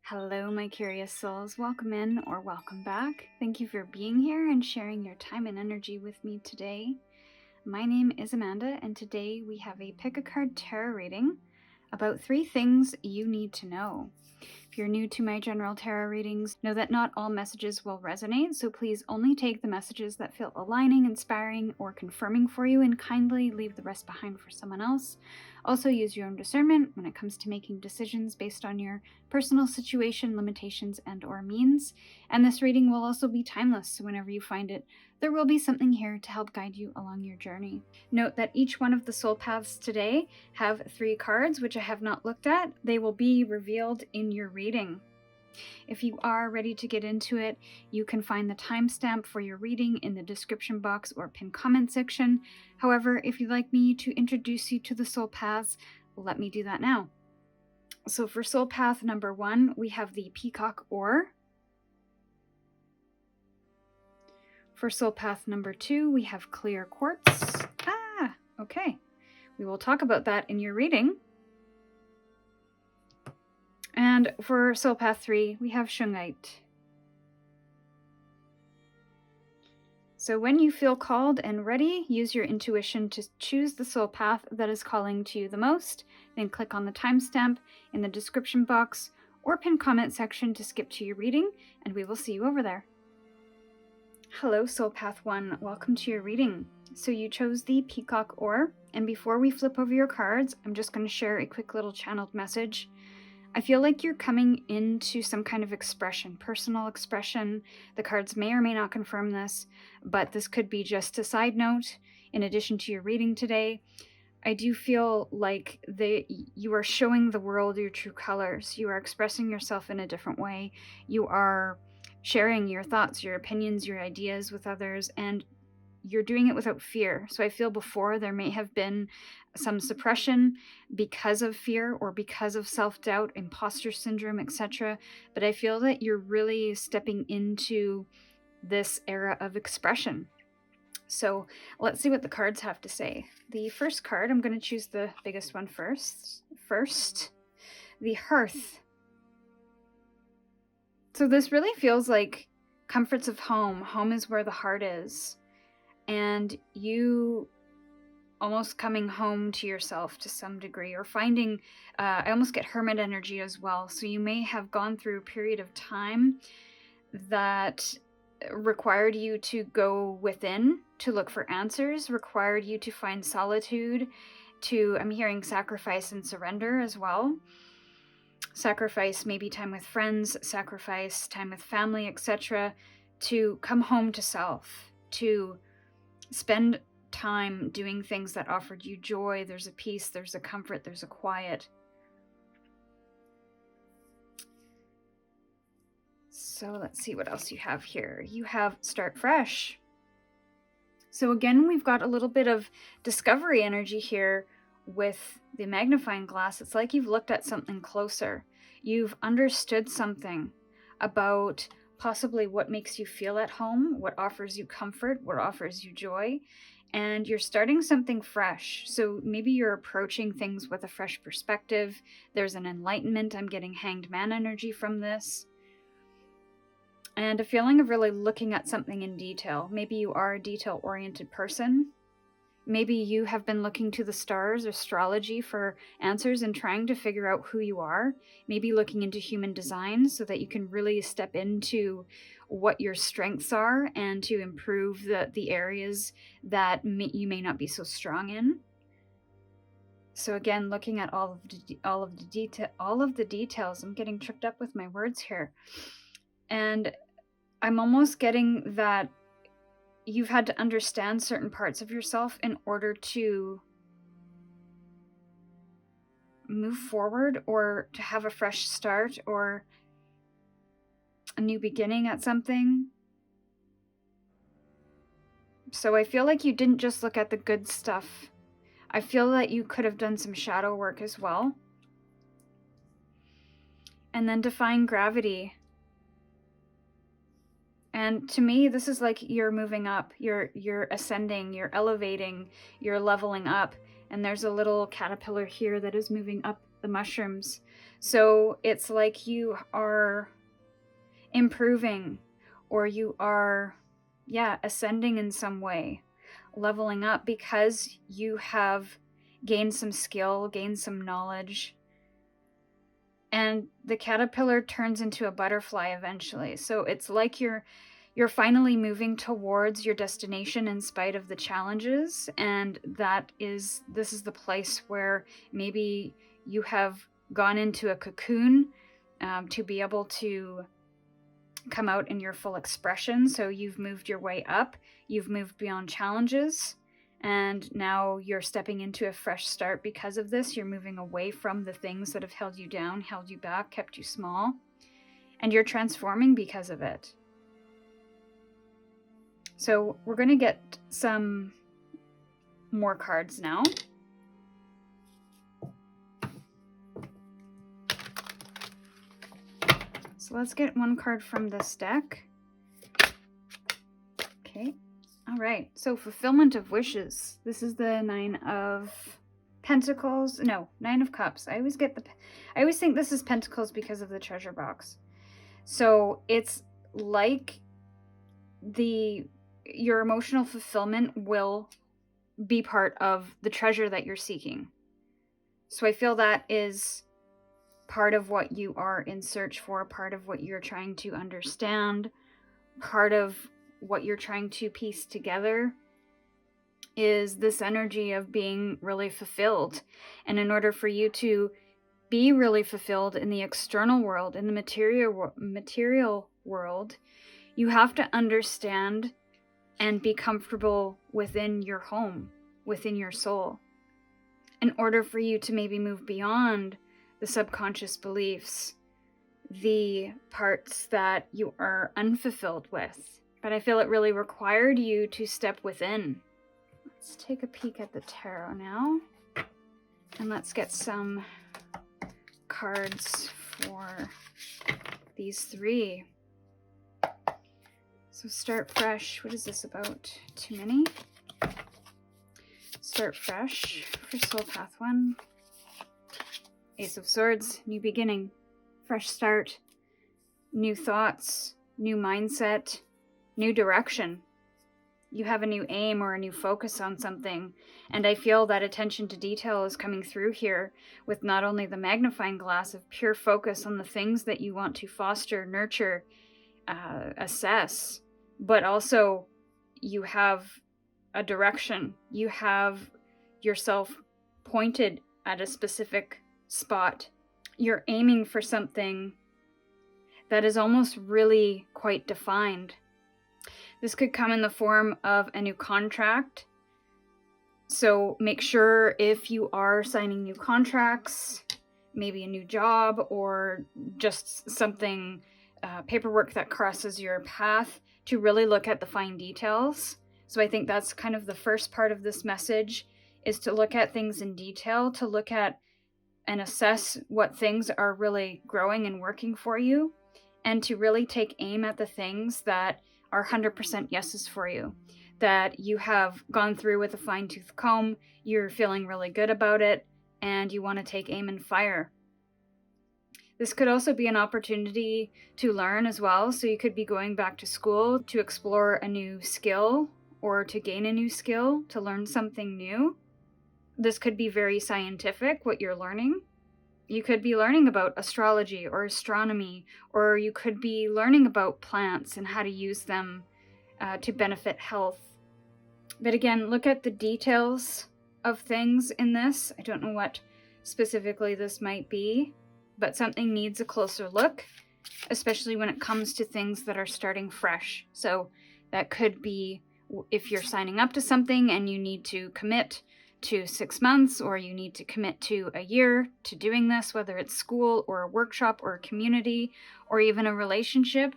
Hello, my curious souls. Welcome in or welcome back. Thank you for being here and sharing your time and energy with me today. My name is Amanda, and today we have a pick a card tarot reading about 3 things you need to know. If you're new to my general tarot readings, know that not all messages will resonate, so please only take the messages that feel aligning, inspiring, or confirming for you, and kindly leave the rest behind for someone else. Also, use your own discernment when it comes to making decisions based on your personal situation, limitations, and/or means. And this reading will also be timeless, so whenever you find it, there will be something here to help guide you along your journey. Note that each one of the soul paths today have 3 cards, which I have not looked at. They will be revealed in your reading. If you are ready to get into it, you can find the timestamp for your reading in the description box or pinned comment section. However, if you'd like me to introduce you to the soul paths, let me do that now. So for soul path number 1, we have the peacock oar. For soul path number 2, we have clear quartz. Okay. We will talk about that in your reading. And for soul path 3, we have shungite. So when you feel called and ready, use your intuition to choose the soul path that is calling to you the most. Then click on the timestamp in the description box or pinned comment section to skip to your reading, and we will see you over there. Hello, Soul Path 1. Welcome to your reading. So you chose the peacock oar, and before we flip over your cards, I'm just going to share a quick little channeled message. I feel like you're coming into some kind of expression, personal expression. The cards may or may not confirm this, but this could be just a side note in addition to your reading today. I do feel like you are showing the world your true colors. You are expressing yourself in a different way. You are sharing your thoughts, your opinions, your ideas with others, and you're doing it without fear. So I feel before there may have been some suppression because of fear or because of self-doubt, imposter syndrome, etc. But I feel that you're really stepping into this era of expression. So let's see what the cards have to say. The first card, I'm going to choose the biggest one first. The hearth. So this really feels like comforts of home. Home is where the heart is. And you almost coming home to yourself to some degree, or finding, I almost get hermit energy as well. So you may have gone through a period of time that required you to go within to look for answers, required you to find solitude, I'm hearing sacrifice and surrender as well. Sacrifice maybe time with friends, sacrifice time with family, etc., to come home to self, to spend time doing things that offered you joy. There's a peace, there's a comfort, there's a quiet. So let's see what else you have here. You have start fresh. So again, we've got a little bit of discovery energy here with the magnifying glass. It's like you've looked at something closer. You've understood something about possibly what makes you feel at home, what offers you comfort, what offers you joy, and you're starting something fresh. So maybe you're approaching things with a fresh perspective. There's an enlightenment. I'm getting hanged man energy from this. And a feeling of really looking at something in detail. Maybe you are a detail-oriented person. Maybe you have been looking to the stars, astrology, for answers and trying to figure out who you are. Maybe looking into human design so that you can really step into what your strengths are and to improve the areas that you may not be so strong in. So again, looking at all of the details. I'm getting tripped up with my words here. And I'm almost getting that you've had to understand certain parts of yourself in order to move forward, or to have a fresh start, or a new beginning at something. So I feel like you didn't just look at the good stuff. I feel that you could have done some shadow work as well. And then defying gravity. And to me, this is like you're moving up, you're ascending, you're elevating, you're leveling up. And there's a little caterpillar here that is moving up the mushrooms. So it's like you are improving, or you are, ascending in some way, leveling up, because you have gained some skill, gained some knowledge. And the caterpillar turns into a butterfly eventually. So it's like you're finally moving towards your destination in spite of the challenges. And this is the place where maybe you have gone into a cocoon to be able to come out in your full expression. So you've moved your way up, you've moved beyond challenges, and now you're stepping into a fresh start because of this. You're moving away from the things that have held you down, held you back, kept you small, and you're transforming because of it. So we're going to get some more cards now. So let's get one card from this deck. Okay. All right. So fulfillment of wishes. This is the 9 of Pentacles. No, 9 of Cups. I always think this is Pentacles because of the treasure box. So it's like your emotional fulfillment will be part of the treasure that you're seeking. So I feel that is part of what you are in search for, part of what you're trying to understand, part of what you're trying to piece together is this energy of being really fulfilled. And in order for you to be really fulfilled in the external world, in the material world, you have to understand and be comfortable within your home, within your soul, in order for you to maybe move beyond the subconscious beliefs, the parts that you are unfulfilled with. But I feel it really required you to step within. Let's take a peek at the tarot now. And let's get some cards for these 3. So start fresh. What is this about? Too many? Start fresh for Soul Path 1. Ace of Swords, new beginning, fresh start, new thoughts, new mindset, new direction. You have a new aim or a new focus on something. And I feel that attention to detail is coming through here with not only the magnifying glass of pure focus on the things that you want to foster, nurture, assess, but also you have a direction. You have yourself pointed at a specific spot. You're aiming for something that is almost really quite defined. This could come in the form of a new contract. So make sure if you are signing new contracts, maybe a new job or just something, paperwork that crosses your path, to really look at the fine details. So I think that's kind of the first part of this message, is to look at things in detail, to look at and assess what things are really growing and working for you, and to really take aim at the things that are 100% yeses for you, that you have gone through with a fine-tooth comb, you're feeling really good about it, and you want to take aim and fire. This could also be an opportunity to learn as well, so you could be going back to school to explore a new skill or to gain a new skill, to learn something new. This could be very scientific, what you're learning. You could be learning about astrology or astronomy, or you could be learning about plants and how to use them to benefit health. But again, look at the details of things in this. I don't know what specifically this might be, but something needs a closer look, especially when it comes to things that are starting fresh. So that could be if you're signing up to something and you need to commit to 6 months, or you need to commit to a year to doing this, whether it's school or a workshop or a community or even a relationship,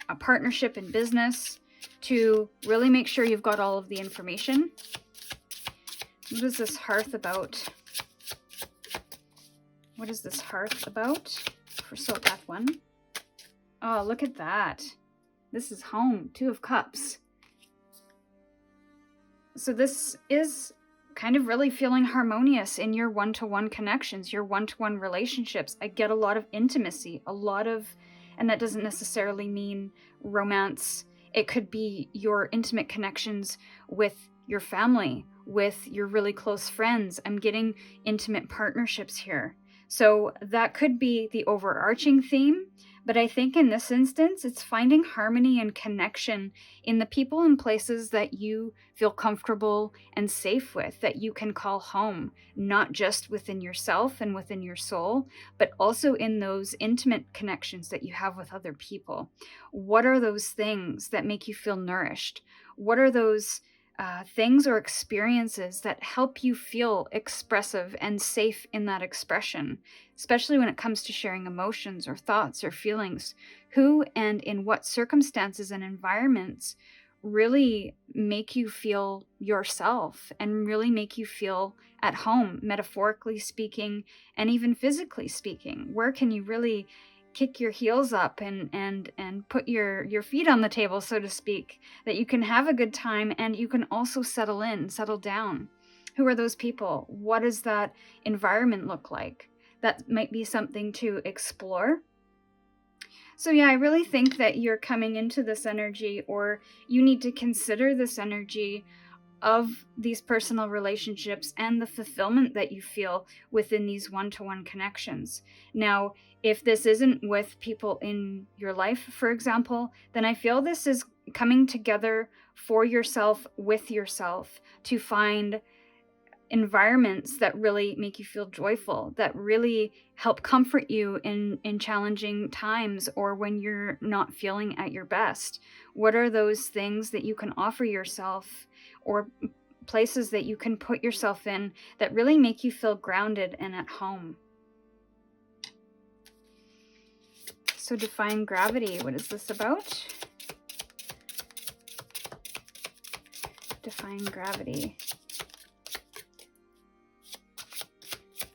a partnership in business, to really make sure you've got all of the information. What is this hearth about? What is this hearth about for Soul Path 1? Oh, look at that. This is home. 2 of Cups. So this is kind of really feeling harmonious in your one-to-one connections, your one-to-one relationships. I get a lot of intimacy, and that doesn't necessarily mean romance. It could be your intimate connections with your family, with your really close friends. I'm getting intimate partnerships here. So that could be the overarching theme. But I think in this instance, it's finding harmony and connection in the people and places that you feel comfortable and safe with, that you can call home, not just within yourself and within your soul, but also in those intimate connections that you have with other people. What are those things that make you feel nourished? What are those things or experiences that help you feel expressive and safe in that expression, especially when it comes to sharing emotions or thoughts or feelings? Who and in what circumstances and environments really make you feel yourself and really make you feel at home, metaphorically speaking, and even physically speaking? Where can you really kick your heels up and put your feet on the table, so to speak, that you can have a good time and you can also settle down? Who are those people? What does that environment look like? That might be something to explore. So yeah, I really think that you're coming into this energy, or you need to consider this energy of these personal relationships and the fulfillment that you feel within these one-to-one connections. Now, if this isn't with people in your life, for example, then I feel this is coming together for yourself, with yourself, to find environments that really make you feel joyful, that really help comfort you in challenging times or when you're not feeling at your best. What are those things that you can offer yourself, or places that you can put yourself in, that really make you feel grounded and at home? So define gravity. What is this about? Define gravity.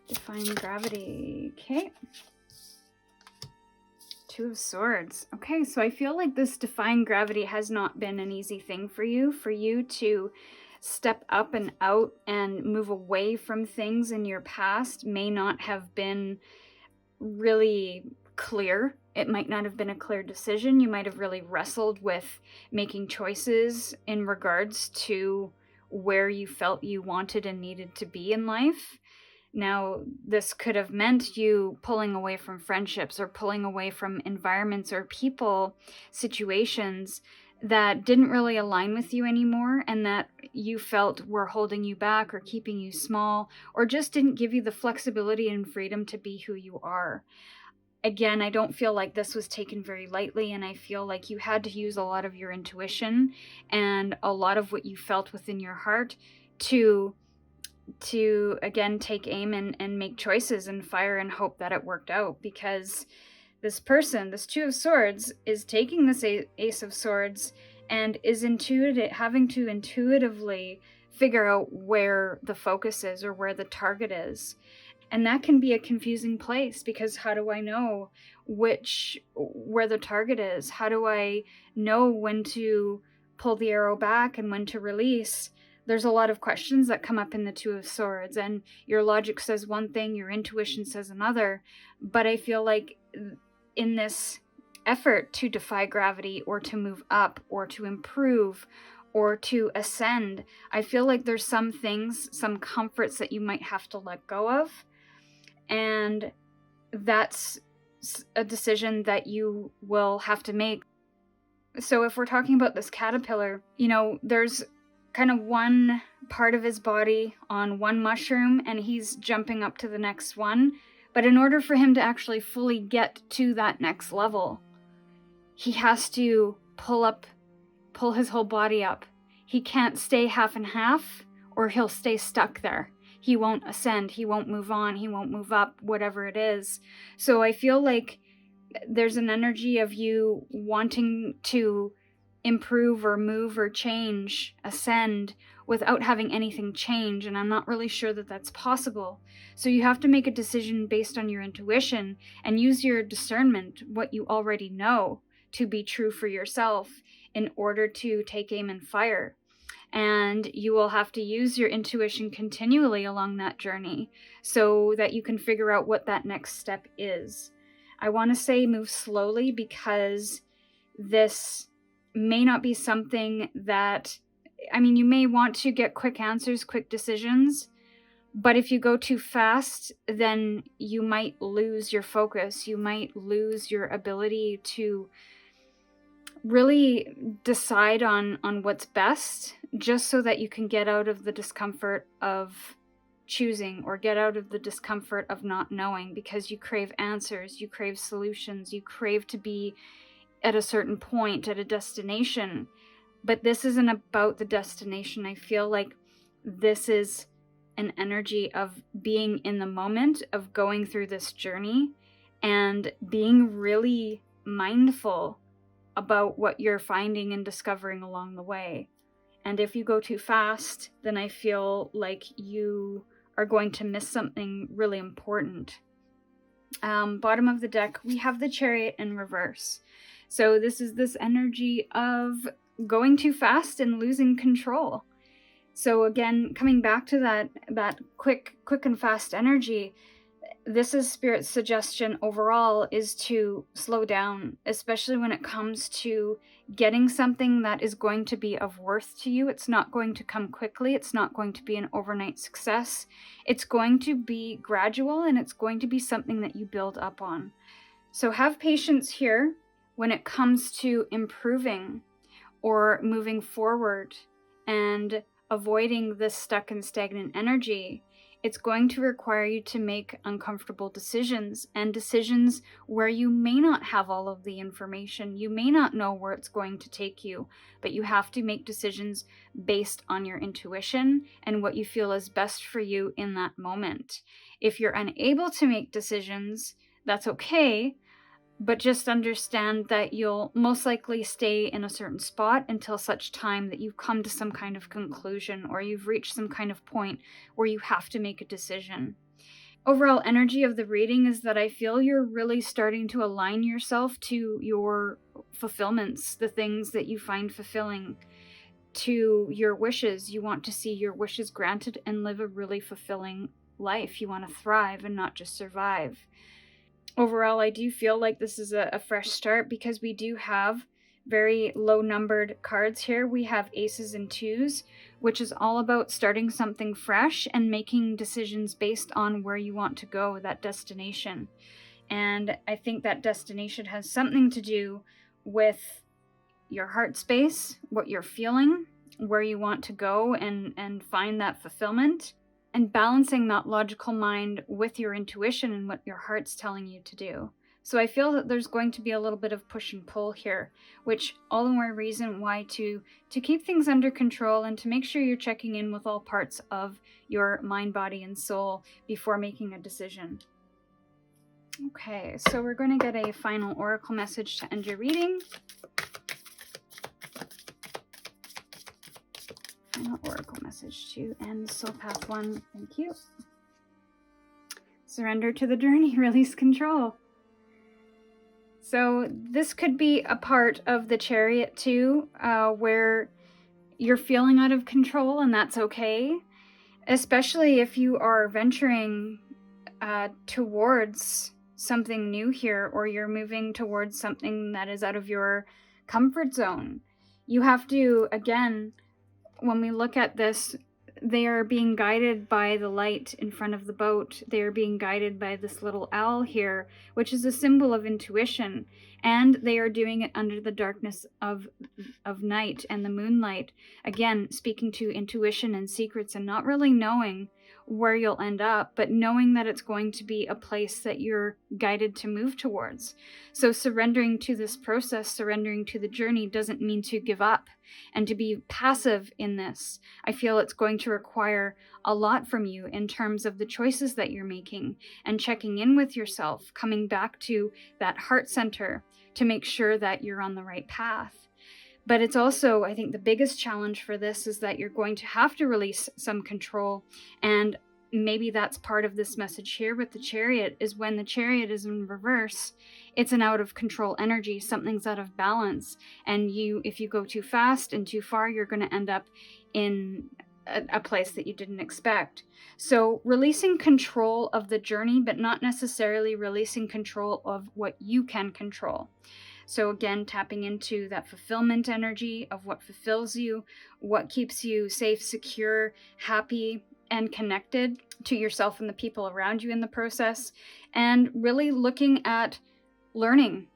Define gravity. Okay. Two of Swords. Okay, so I feel like this define gravity has not been an easy thing for you to step up and out and move away from things in your past. May not have been really clear. It might not have been a clear decision. You might have really wrestled with making choices in regards to where you felt you wanted and needed to be in life. Now, this could have meant you pulling away from friendships or pulling away from environments or people, situations that didn't really align with you anymore and that you felt were holding you back or keeping you small, or just didn't give you the flexibility and freedom to be who you are. Again, I don't feel like this was taken very lightly, and I feel like you had to use a lot of your intuition and a lot of what you felt within your heart to again take aim and make choices and fire and hope that it worked out. Because this person, this Two of Swords, is taking this Ace of Swords and is having to intuitively figure out where the focus is or where the target is. And that can be a confusing place, because how do I know where the target is? How do I know when to pull the arrow back and when to release? There's a lot of questions that come up in the Two of Swords, and your logic says one thing, your intuition says another. But I feel like in this effort to defy gravity or to move up or to improve or to ascend, I feel like there's some things, some comforts that you might have to let go of. And that's a decision that you will have to make. So if we're talking about this caterpillar, there's kind of one part of his body on one mushroom and he's jumping up to the next one. But in order for him to actually fully get to that next level, he has to pull his whole body up. He can't stay half and half, or he'll stay stuck there. He won't ascend, he won't move on, he won't move up, whatever it is. So I feel like there's an energy of you wanting to improve or move or change, ascend, without having anything change, and I'm not really sure that that's possible. So you have to make a decision based on your intuition and use your discernment, what you already know, to be true for yourself in order to take aim and fire. And you will have to use your intuition continually along that journey so that you can figure out what that next step is. I want to say move slowly, because this may not be something that, you may want to get quick answers, quick decisions, but if you go too fast, then you might lose your focus. You might lose your ability to really decide on what's best, just so that you can get out of the discomfort of choosing, or get out of the discomfort of not knowing, because you crave answers, you crave solutions, you crave to be at a certain point, at a destination. But this isn't about the destination. I feel like this is an energy of being in the moment, of going through this journey and being really mindful about what you're finding and discovering along the way. And if you go too fast, then I feel like you are going to miss something really important. Bottom of the deck, we have the Chariot in reverse. So this is this energy of going too fast and losing control. So again, coming back to that quick and fast energy, this is Spirit's suggestion overall, is to slow down, especially when it comes to getting something that is going to be of worth to you. It's not going to come quickly. It's not going to be an overnight success. It's going to be gradual, and it's going to be something that you build up on. So have patience here when it comes to improving or moving forward and avoiding this stuck and stagnant energy. It's going to require you to make uncomfortable decisions, and decisions where you may not have all of the information. You may not know where it's going to take you, but you have to make decisions based on your intuition and what you feel is best for you in that moment. If you're unable to make decisions, that's okay, but just understand that you'll most likely stay in a certain spot until such time that you've come to some kind of conclusion, or you've reached some kind of point where you have to make a decision. Overall energy of the reading is that I feel you're really starting to align yourself to your fulfillments, the things that you find fulfilling, to your wishes. You want to see your wishes granted and live a really fulfilling life. You want to thrive and not just survive. Overall, I do feel like this is a fresh start, because we do have very low numbered cards here. We have aces and twos, which is all about starting something fresh and making decisions based on where you want to go, that destination. And I think that destination has something to do with your heart space, what you're feeling, where you want to go and find that fulfillment, and balancing that logical mind with your intuition and what your heart's telling you to do. So I feel that there's going to be a little bit of push and pull here, which all the more reason why to keep things under control and to make sure you're checking in with all parts of your mind, body, and soul before making a decision. Okay, so we're going to get a final oracle message to end your reading. Final oracle message to end Soul Path 1. Thank you. Surrender to the journey, release control. So this could be a part of the Chariot too, where you're feeling out of control, and that's okay. Especially if you are venturing towards something new here, or you're moving towards something that is out of your comfort zone. You have to, again, when we look at this, they are being guided by the light in front of the boat. They are being guided by this little owl here, which is a symbol of intuition. And they are doing it under the darkness of night and the moonlight. Again, speaking to intuition and secrets, and not really knowing where you'll end up, but knowing that it's going to be a place that you're guided to move towards. So surrendering to this process, surrendering to the journey, doesn't mean to give up and to be passive in this. I feel it's going to require a lot from you in terms of the choices that you're making, and checking in with yourself, coming back to that heart center to make sure that you're on the right path. But it's also, I think the biggest challenge for this is that you're going to have to release some control. And maybe that's part of this message here with the Chariot, is when the Chariot is in reverse, it's an out of control energy. Something's out of balance. And if you go too fast and too far, you're going to end up in a place that you didn't expect. So releasing control of the journey, but not necessarily releasing control of what you can control. So again, tapping into that fulfillment energy of what fulfills you, what keeps you safe, secure, happy, and connected to yourself and the people around you in the process, and really looking at learning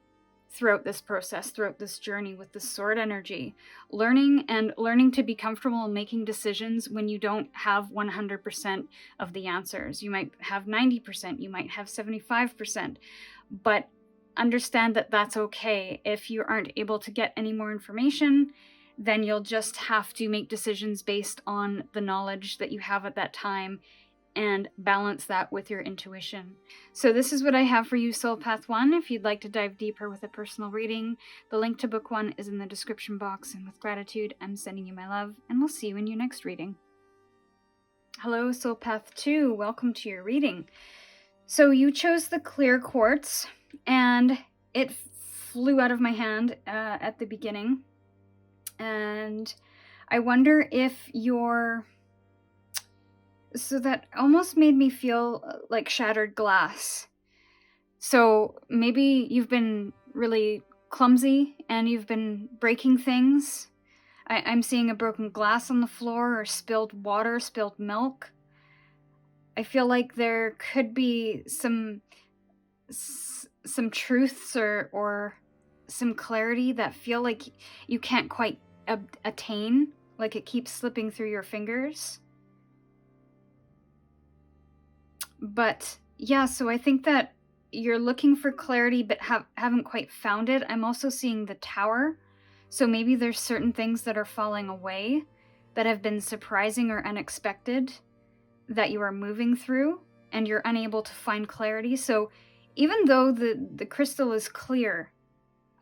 throughout this process, throughout this journey with the sword energy, learning to be comfortable in making decisions when you don't have 100% of the answers. You might have 90%, you might have 75%, but understand that that's okay. If you aren't able to get any more information, then you'll just have to make decisions based on the knowledge that you have at that time and balance that with your intuition. So this is what I have for you, Soul Path 1. If you'd like to dive deeper with a personal reading, the link to book 1 is in the description box, and with gratitude, I'm sending you my love, and we'll see you in your next reading. Hello, Soul Path 2. Welcome to your reading. So you chose the clear quartz, and it flew out of my hand at the beginning. And I wonder if you're... So that almost made me feel like shattered glass. So maybe you've been really clumsy and you've been breaking things. I'm seeing a broken glass on the floor, or spilled water, spilled milk. I feel like there could be some truths or some clarity that feel like you can't quite attain, like it keeps slipping through your fingers. But yeah, so I think that you're looking for clarity but haven't quite found it. I'm also seeing the Tower. So maybe there's certain things that are falling away that have been surprising or unexpected that you are moving through and you're unable to find clarity. So even though the crystal is clear,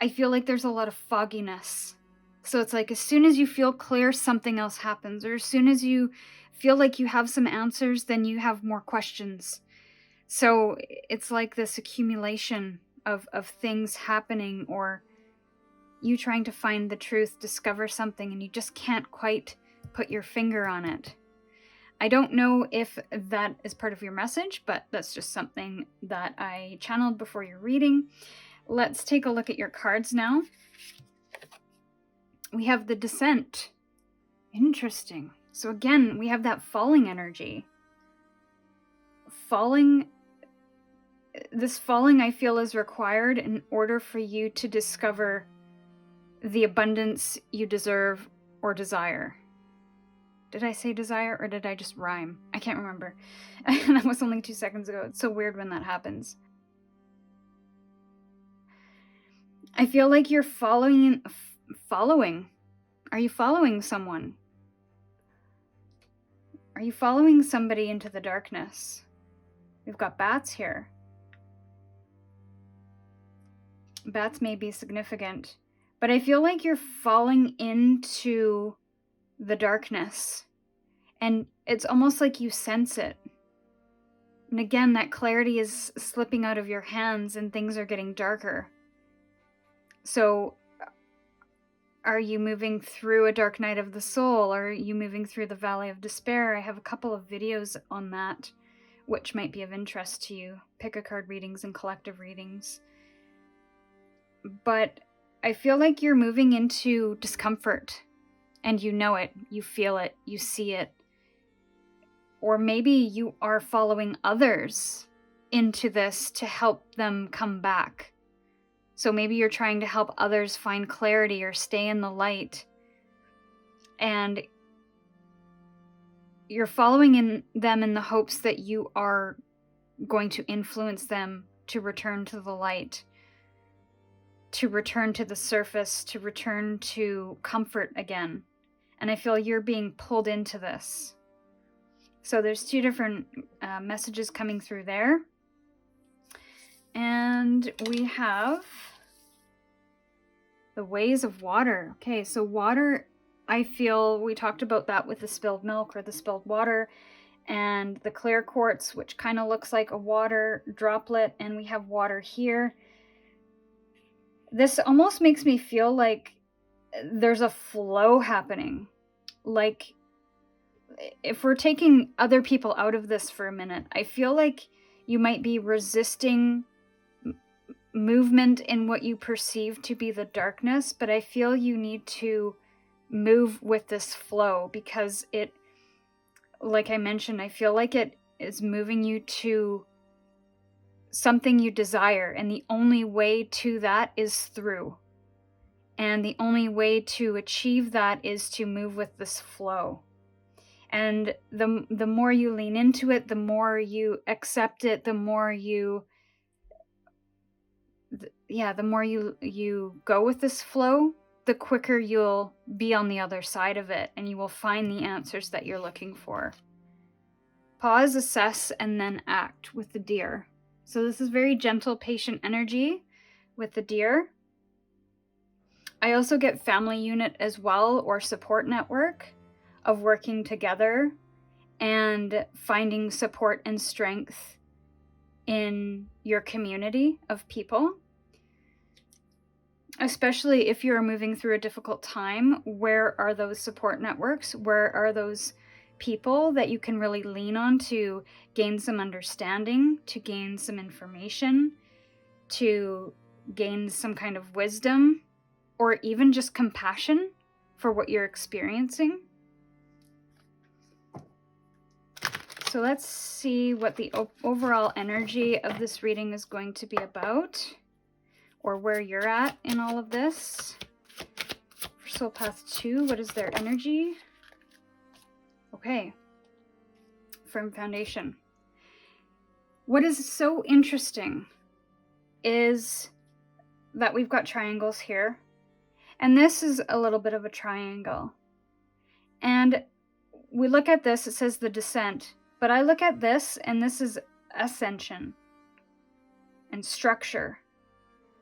I feel like there's a lot of fogginess. So it's like as soon as you feel clear, something else happens. Or as soon as you feel like you have some answers, then you have more questions. So it's like this accumulation of things happening, or you trying to find the truth, discover something, and you just can't quite put your finger on it. I don't know if that is part of your message, but that's just something that I channeled before your reading. Let's take a look at your cards now. We have the Descent. Interesting. So again, we have that falling energy. This falling I feel is required in order for you to discover the abundance you deserve or desire. Did I say desire or did I just rhyme? I can't remember. That was only 2 seconds ago. It's so weird when that happens. I feel like you're following. Are you following someone? Are you following somebody into the darkness? We've got bats here. Bats may be significant, but I feel like you're falling into the darkness, and it's almost like you sense it. And again, that clarity is slipping out of your hands and things are getting darker. So are you moving through a dark night of the soul? Or are you moving through the valley of despair? I have a couple of videos on that, which might be of interest to you. Pick a card readings and collective readings. But I feel like you're moving into discomfort, and you know it, you feel it, you see it. Or maybe you are following others into this to help them come back. So maybe you're trying to help others find clarity or stay in the light. And you're following them in the hopes that you are going to influence them to return to the light, to return to the surface, to return to comfort again. And I feel you're being pulled into this. So there's 2 different messages coming through there. And we have the ways of water. Okay, so water, I feel we talked about that with the spilled milk or the spilled water, and the clear quartz, which kind of looks like a water droplet, and we have water here. This almost makes me feel like there's a flow happening. Like if we're taking other people out of this for a minute, I feel like you might be resisting movement in what you perceive to be the darkness, but I feel you need to move with this flow because it, like I mentioned, I feel like it is moving you to something you desire, and the only way to that is through. And the only way to achieve that is to move with this flow. And the more you lean into it, the more you accept it, the more you go with this flow, the quicker you'll be on the other side of it, and you will find the answers that you're looking for. Pause, assess, and then act with the deer. So this is very gentle, patient energy with the deer. I also get family unit as well, or support network of working together and finding support and strength in your community of people. Especially if you're moving through a difficult time, where are those support networks? Where are those people that you can really lean on to gain some understanding, to gain some information, to gain some kind of wisdom, or even just compassion for what you're experiencing? So let's see what the overall energy of this reading is going to be about, or where you're at in all of this. For Soul Path 2, what is their energy? Okay. Firm foundation. What is so interesting is that we've got triangles here, and this is a little bit of a triangle. And we look at this, it says the descent, but I look at this, and this is ascension and structure.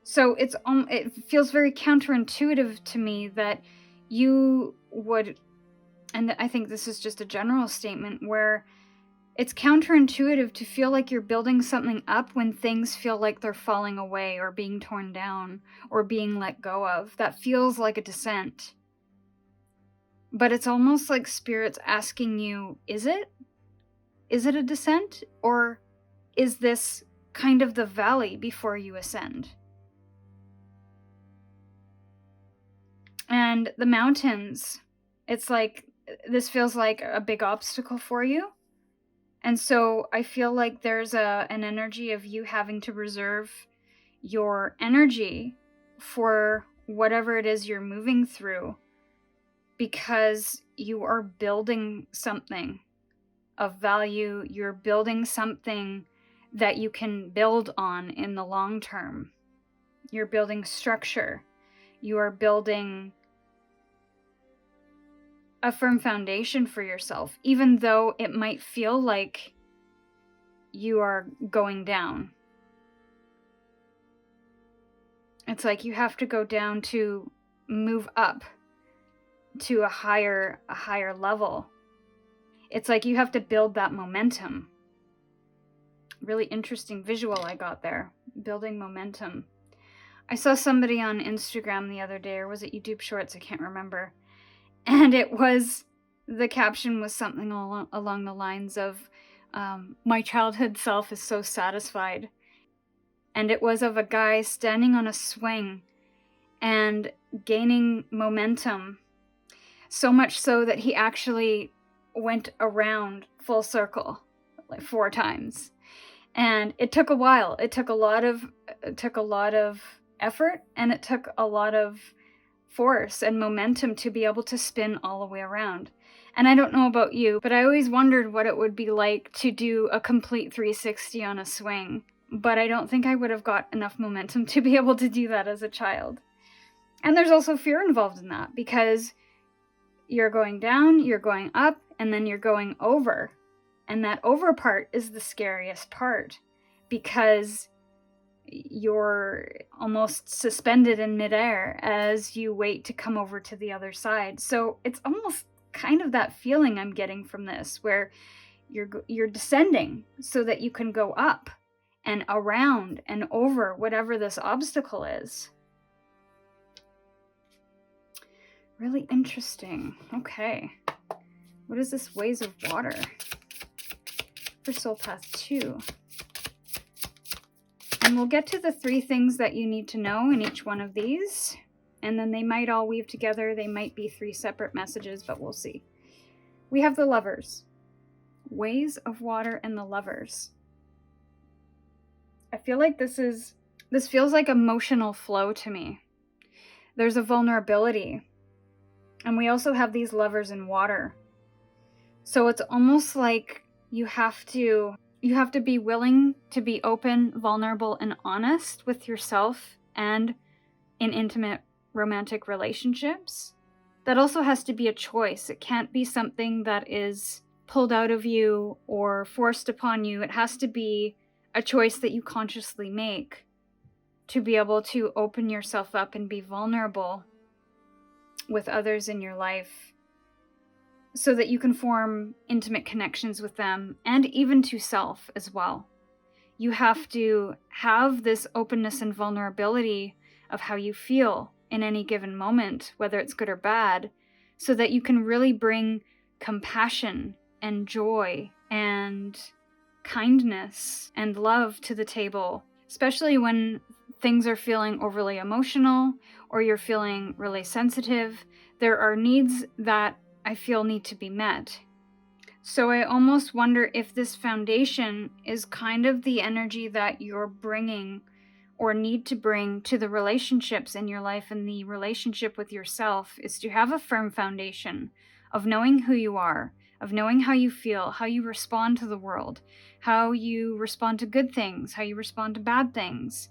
So it feels very counterintuitive to me that you would, and I think this is just a general statement, where it's counterintuitive to feel like you're building something up when things feel like they're falling away or being torn down or being let go of. That feels like a descent. But it's almost like Spirit's asking you, is it? Is it a descent? Or is this kind of the valley before you ascend? And the mountains, it's like, this feels like a big obstacle for you. And so I feel like there's an energy of you having to reserve your energy for whatever it is you're moving through, because you are building something of value. You're building something that you can build on in the long term. You're building structure. You are building a firm foundation for yourself, even though it might feel like you are going down. It's like you have to go down to move up to a higher level. It's like you have to build that momentum. Really interesting visual I got there. Building momentum. I saw somebody on Instagram the other day, or was it YouTube Shorts? I can't remember. And the caption was something along the lines of, my childhood self is so satisfied. And it was of a guy standing on a swing and gaining momentum, so much so that he actually went around full circle like 4 times. And it took a while. It took a lot of effort, and it took a lot of force and momentum to be able to spin all the way around. And I don't know about you, but I always wondered what it would be like to do a complete 360 on a swing. But I don't think I would have got enough momentum to be able to do that as a child. And there's also fear involved in that, because you're going down, you're going up, and then you're going over. And that over part is the scariest part, because you're almost suspended in midair as you wait to come over to the other side. So it's almost kind of that feeling I'm getting from this, where you're descending so that you can go up and around and over whatever this obstacle is. Really interesting. Okay. What is this ways of water for Soul Path 2? And we'll get to the 3 things that you need to know in each one of these. And then they might all weave together. They might be 3 separate messages, but we'll see. We have the Lovers. Ways of water and the Lovers. I feel like this feels like emotional flow to me. There's a vulnerability. And we also have these Lovers in water. So it's almost like you have to be willing to be open, vulnerable, and honest with yourself and in intimate romantic relationships. That also has to be a choice. It can't be something that is pulled out of you or forced upon you. It has to be a choice that you consciously make to be able to open yourself up and be vulnerable with others in your life, so that you can form intimate connections with them and even to self as well. You have to have this openness and vulnerability of how you feel in any given moment, whether it's good or bad, so that you can really bring compassion and joy and kindness and love to the table, especially when things are feeling overly emotional or you're feeling really sensitive. There are needs that I feel need to be met. So I almost wonder if this foundation is kind of the energy that you're bringing or need to bring to the relationships in your life, and the relationship with yourself is to have a firm foundation of knowing who you are, of knowing how you feel, how you respond to the world, how you respond to good things, how you respond to bad things,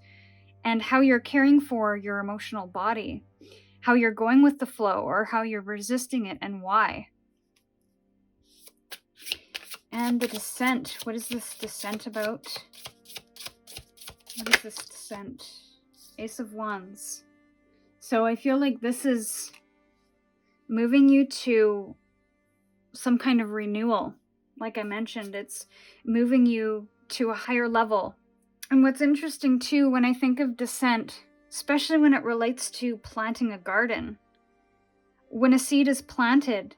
and how you're caring for your emotional body, how you're going with the flow or how you're resisting it and why. And the Descent. What is this Descent about? What is this Descent? Ace of Wands. So I feel like this is moving you to some kind of renewal. Like I mentioned, it's moving you to a higher level. And what's interesting too, when I think of Descent, especially when it relates to planting a garden, when a seed is planted,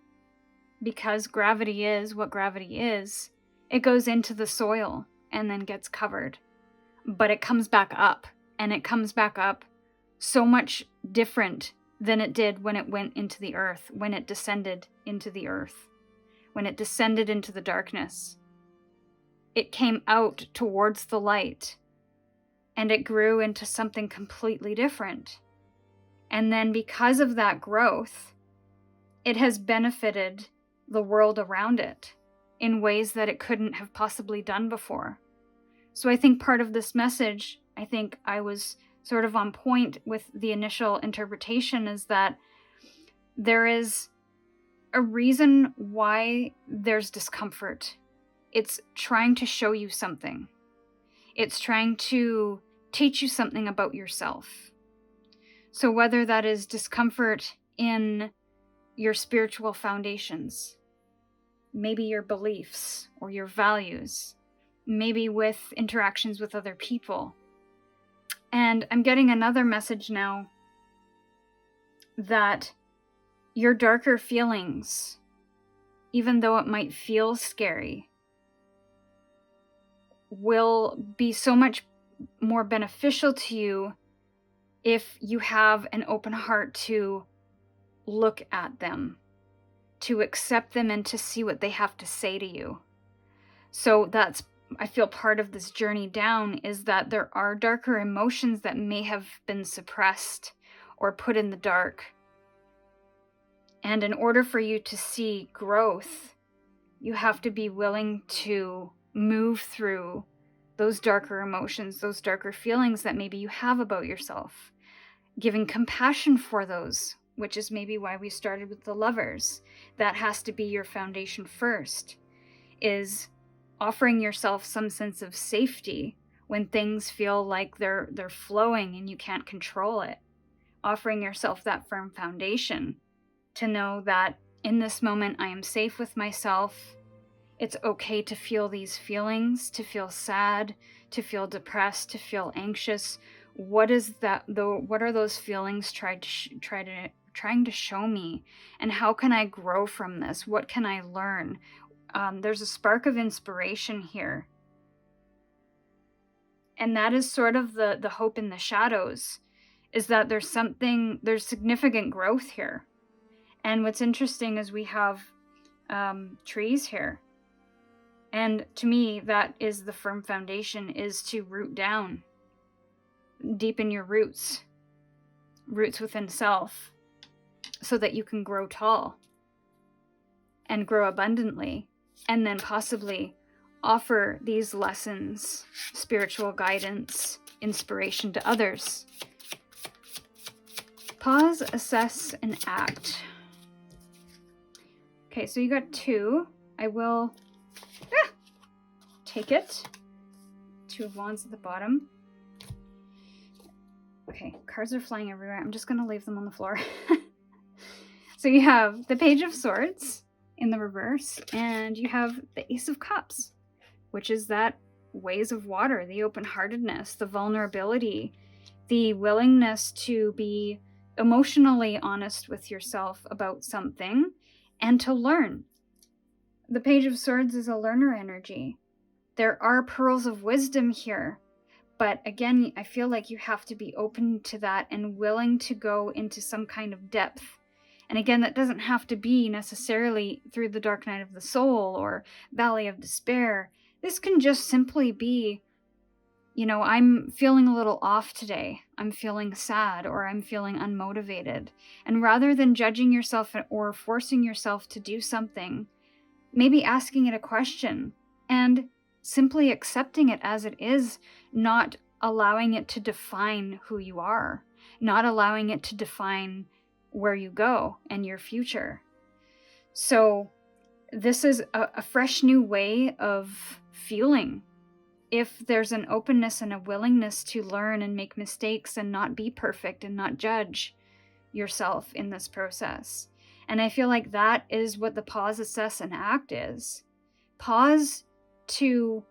because gravity is what gravity is, it goes into the soil and then gets covered. But it comes back up, and it comes back up so much different than it did when it went into the earth, when it descended into the earth, when it descended into the darkness. It came out towards the light, and it grew into something completely different. And then because of that growth, it has benefited the world around it in ways that it couldn't have possibly done before. So I think part of this message, I think I was sort of on point with the initial interpretation, is that there is a reason why there's discomfort. It's trying to show you something. It's trying to teach you something about yourself. So whether that is discomfort in your spiritual foundations, maybe your beliefs or your values, maybe with interactions with other people. And I'm getting another message now that your darker feelings, even though it might feel scary, will be so much more beneficial to you if you have an open heart to look at them, to accept them, and to see what they have to say to you. So that's, I feel, part of this journey down, is that there are darker emotions that may have been suppressed or put in the dark. And in order for you to see growth, you have to be willing to move through those darker emotions, those darker feelings that maybe you have about yourself, giving compassion for those, which is maybe why we started with the Lovers. That has to be your foundation first, is offering yourself some sense of safety when things feel like they're flowing and you can't control it. Offering yourself that firm foundation to know that in this moment I am safe with myself. It's okay to feel these feelings, to feel sad, to feel depressed, to feel anxious. What is that? What are those feelings trying trying to show me? And how can I grow from this? What can I learn? There's a spark of inspiration here. And that is sort of the hope in the shadows, is that there's significant growth here. And what's interesting is we have trees here. And to me, that is the firm foundation, is to root down, deepen your roots within self, so that you can grow tall and grow abundantly, and then possibly offer these lessons, spiritual guidance, inspiration to others. Pause, assess, and act. Okay, so you got 2. I will take it. 2 of Wands at the bottom. Okay, cards are flying everywhere. I'm just going to leave them on the floor. So you have the Page of Swords in the reverse, and you have the Ace of Cups, which is that ways of water, the open-heartedness, the vulnerability, the willingness to be emotionally honest with yourself about something and to learn. The Page of Swords is a learner energy. There are pearls of wisdom here, but again, I feel like you have to be open to that and willing to go into some kind of depth. And again, that doesn't have to be necessarily through the Dark Night of the Soul or Valley of Despair. This can just simply be, I'm feeling a little off today. I'm feeling sad, or I'm feeling unmotivated. And rather than judging yourself or forcing yourself to do something, maybe asking it a question and simply accepting it as it is, not allowing it to define who you are, not allowing it to define where you go and your future. So this is a fresh new way of feeling. If there's an openness and a willingness to learn and make mistakes and not be perfect and not judge yourself in this process. And I feel like that is what the pause, assess, and act is. Pause to,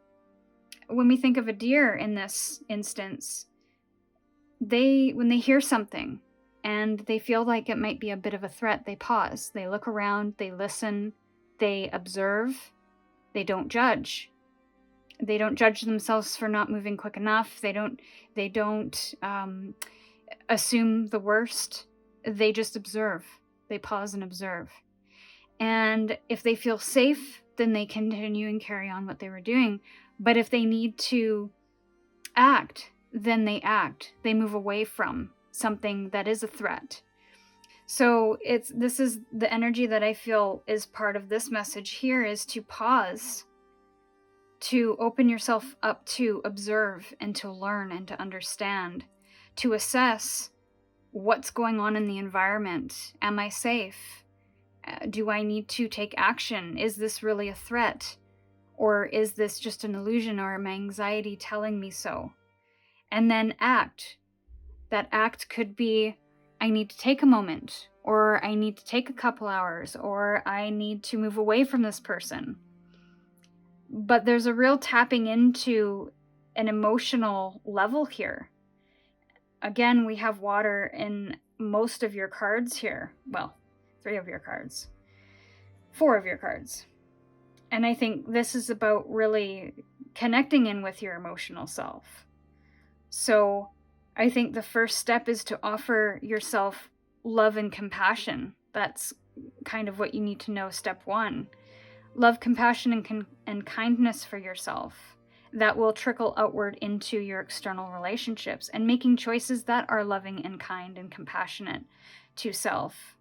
when we think of a deer in this instance, when they hear something and they feel like it might be a bit of a threat, they pause, they look around, they listen, they observe, they don't judge. They don't judge themselves for not moving quick enough. They don't assume the worst. They just observe. They pause and observe. And if they feel safe, then they continue and carry on what they were doing. But if they need to act, then they act. They move away from something that is a threat. So this is the energy that I feel is part of this message here, is to pause, to open yourself up to observe and to learn and to understand, to assess what's going on in the environment. Am I safe? Do I need to take action? Is this really a threat? Or is this just an illusion, or my anxiety telling me so? And then act. That act could be, I need to take a moment, or I need to take a couple hours, or I need to move away from this person. But there's a real tapping into an emotional level here. Again, we have water in most of your cards here. Well, 3 of your cards. 4 of your cards. And I think this is about really connecting in with your emotional self. So I think the first step is to offer yourself love and compassion. That's kind of what you need to know, step 1. Love, compassion, and kindness for yourself. That will trickle outward into your external relationships, and making choices that are loving and kind and compassionate to self.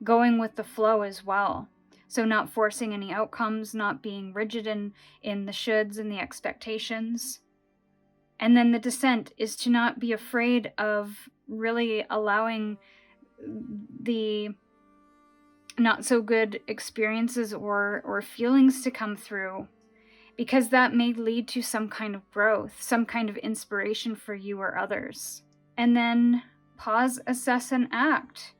Going with the flow as well. So not forcing any outcomes, not being rigid in the shoulds and the expectations. And then the descent is to not be afraid of really allowing the not so good experiences or feelings to come through, because that may lead to some kind of growth, some kind of inspiration for you or others. And then pause, assess, and act,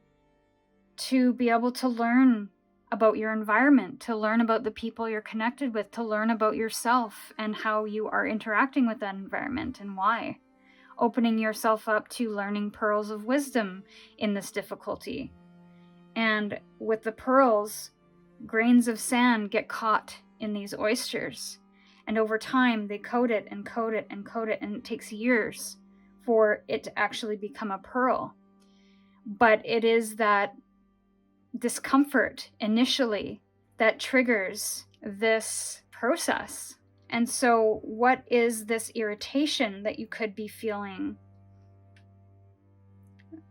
to be able to learn about your environment, to learn about the people you're connected with, to learn about yourself and how you are interacting with that environment and why. opening yourself up to learning pearls of wisdom in this difficulty. And with the pearls, grains of sand get caught in these oysters. And over time, they coat it and coat it and coat it, and it takes years for it to actually become a pearl. But it is that discomfort initially that triggers this process. And so what is this irritation that you could be feeling?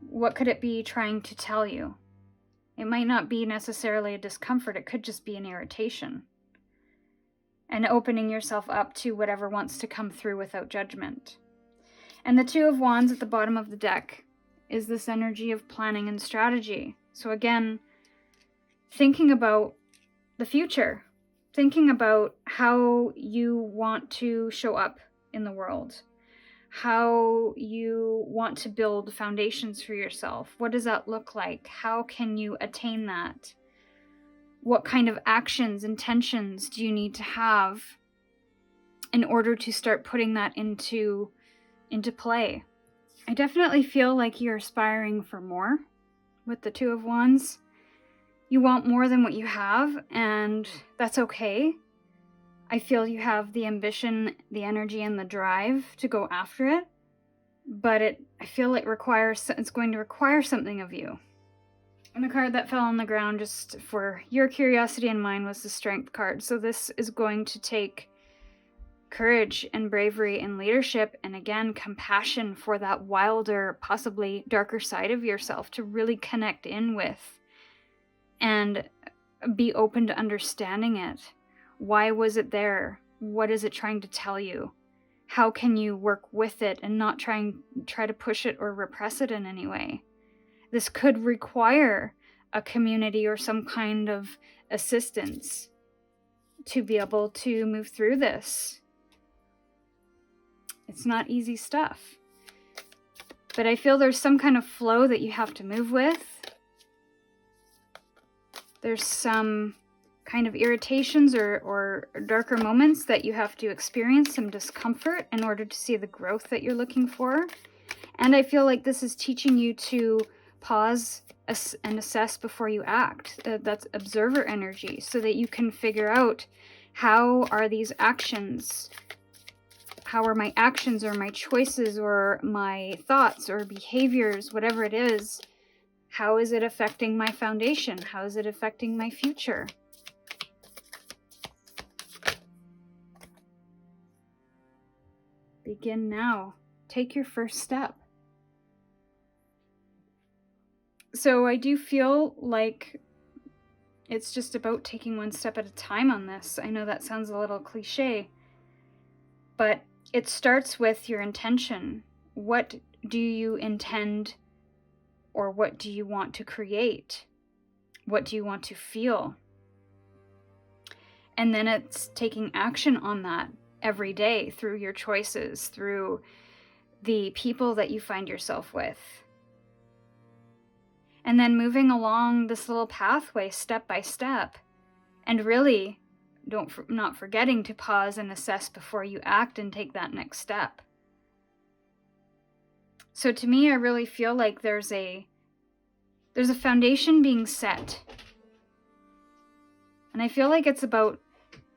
What could it be trying to tell you? It might not be necessarily a discomfort. It could just be an irritation. And opening yourself up to whatever wants to come through without judgment. And the Two of Wands at the bottom of the deck is this energy of planning and strategy. So again, thinking about the future, thinking about how you want to show up in the world, how you want to build foundations for yourself. What does that look like? How can you attain that? What kind of actions, intentions do you need to have in order to start putting that into play? I definitely feel like you're aspiring for more with the Two of Wands. You want more than what you have, and that's okay. I feel you have the ambition, the energy, and the drive to go after it, but I feel it's going to require something of you. And the card that fell on the ground, just for your curiosity and mine, was the Strength card. So this is going to take courage and bravery and leadership, and again, compassion for that wilder, possibly darker side of yourself to really connect in with and be open to understanding it. Why was it there? What is it trying to tell you? How can you work with it and not try to push it or repress it in any way? This could require a community or some kind of assistance to be able to move through this. It's not easy stuff. But I feel there's some kind of flow that you have to move with. There's some kind of irritations or darker moments that you have to experience, some discomfort in order to see the growth that you're looking for. And I feel like this is teaching you to pause and assess before you act. That's observer energy, so that you can figure out how are these actions, how are my actions or my choices or my thoughts or behaviors, whatever it is, how is it affecting my foundation? How is it affecting my future? Begin now. Take your first step. So I do feel like it's just about taking one step at a time on this. I know that sounds a little cliche, but it starts with your intention. What do you intend, or what do you want to create? What do you want to feel? And then it's taking action on that every day through your choices, through the people that you find yourself with. And then moving along this little pathway step by step, and really not forgetting to pause and assess before you act and take that next step. So to me, I really feel like there's a foundation being set. And I feel like it's about,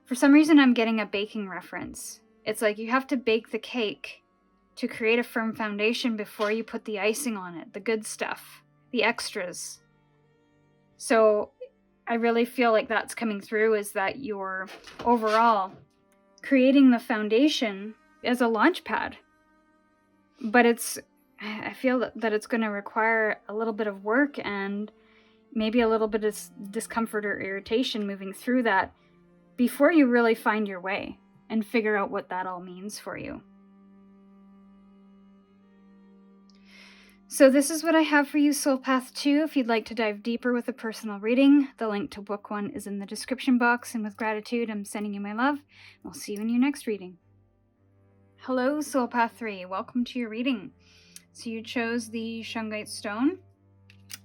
for some reason I'm getting a baking reference. It's like you have to bake the cake to create a firm foundation before you put the icing on it, the good stuff, the extras. So I really feel like that's coming through, is that you're overall creating the foundation as a launch pad. But I feel that it's going to require a little bit of work and maybe a little bit of discomfort or irritation moving through that before you really find your way and figure out what that all means for you. So this is what I have for you, Soul Path 2. If you'd like to dive deeper with a personal reading, the link to book one is in the description box. And with gratitude, I'm sending you my love. I'll see you in your next reading. Hello, Soul Path 3. Welcome to your reading. So you chose the Shungite Stone.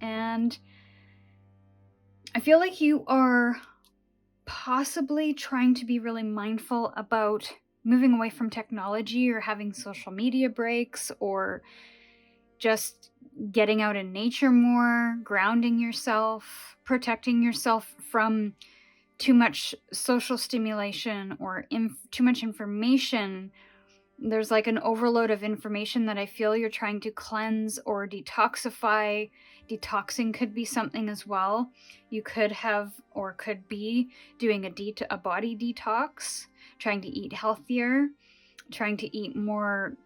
And I feel like you are possibly trying to be really mindful about moving away from technology or having social media breaks, or just getting out in nature more, grounding yourself, protecting yourself from too much social stimulation or too much information. There's like an overload of information that I feel you're trying to cleanse or detoxify. Detoxing could be something as well. You could have or could be doing a body detox, trying to eat healthier, trying to eat more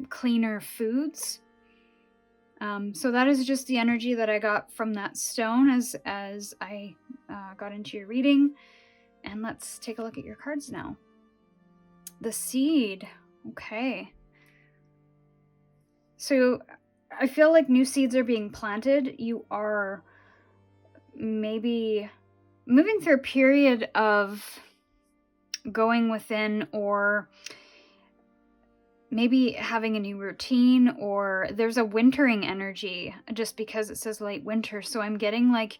cleaner foods. So that is just the energy that I got from that stone as I got into your reading. And let's take a look at your cards now. The seed. Okay. So I feel like new seeds are being planted. You are maybe moving through a period of going within, or maybe having a new routine, or there's a wintering energy just because it says late winter. So I'm getting like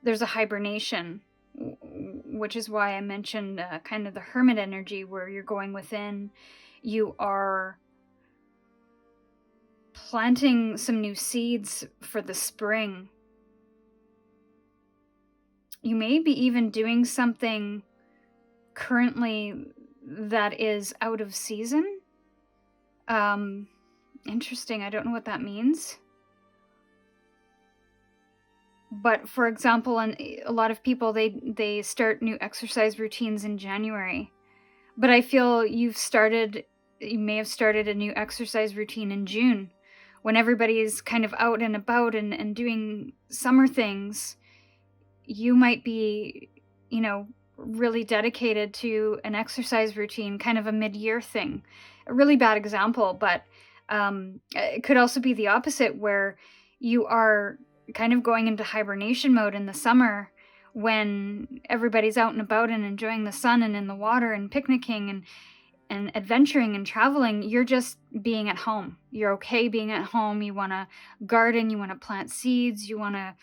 there's a hibernation, which is why I mentioned kind of the hermit energy where you're going within. You are planting some new seeds for the spring. You may be even doing something currently that is out of season. Interesting. I don't know what that means. But for example, a lot of people, they start new exercise routines in January. But I feel you may have started a new exercise routine in June, when everybody is kind of out and about and doing summer things. You might be, really dedicated to an exercise routine, kind of a mid-year thing. A really bad example, but it could also be the opposite, where you are kind of going into hibernation mode in the summer when everybody's out and about and enjoying the sun and in the water and picnicking and adventuring and traveling. You're just being at home. You're okay being at home. You want to garden, you want to plant seeds, you want to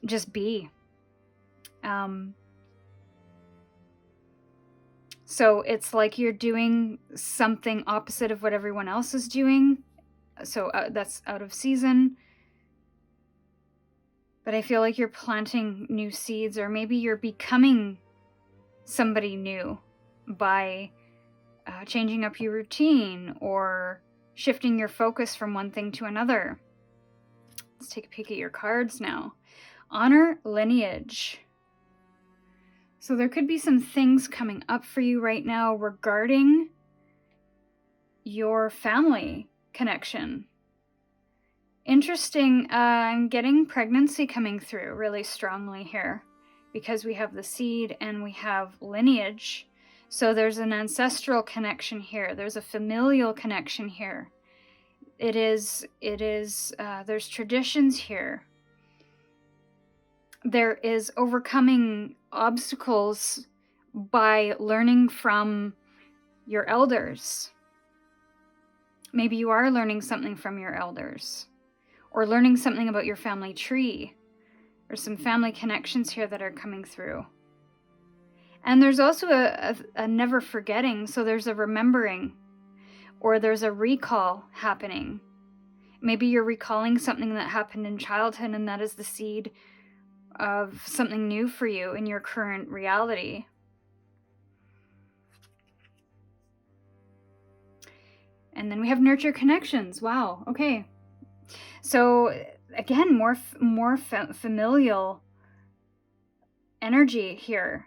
just be. So it's like you're doing something opposite of what everyone else is doing. So that's out of season. But I feel like you're planting new seeds, or maybe you're becoming somebody new by changing up your routine or shifting your focus from one thing to another. Let's take a peek at your cards now. Honor lineage. So there could be some things coming up for you right now regarding your family connection. Interesting. I'm getting pregnancy coming through really strongly here, because we have the seed and we have lineage. So there's an ancestral connection here. There's a familial connection here. There's traditions here. There is overcoming obstacles by learning from your elders. Maybe you are learning something from your elders, or learning something about your family tree. There's some family connections here that are coming through. And there's also a never forgetting. So there's a remembering, or there's a recall happening. Maybe you're recalling something that happened in childhood, and that is the seed of something new for you in your current reality. And then we have nurture connections. Wow. Okay. So again, more familial energy here.